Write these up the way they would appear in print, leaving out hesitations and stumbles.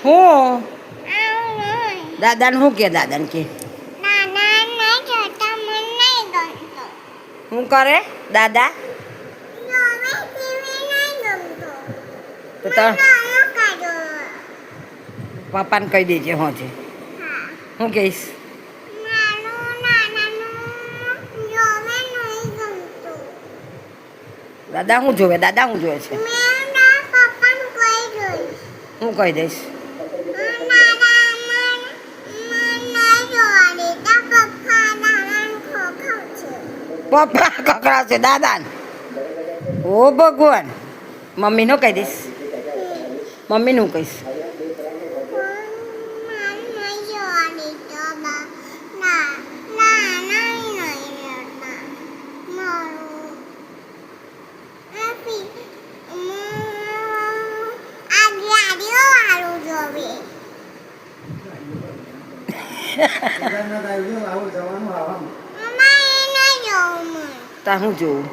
હું દાદાને શું કે દાદાને કે શું કરે દાદા તો પપ્પાને કહી દેજે હું છે હું કહીશ દાદા હું જોવે છે હું કહી દઈશ પપ્પા કકડાવશે દાદાને ઓ ભગવાન મમ્મીનું કહી દઈશ મમ્મીનું કહીશ તા હું જોઉં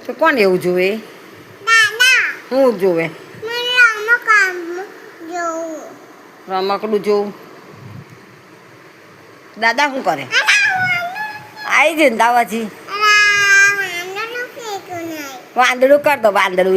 તો કોણ એવું જોવે હું જોવે રમકડું જોઉં દાદા શું કરે આવી છે ને દાવાજી વાંદડું કર દો વાંદડું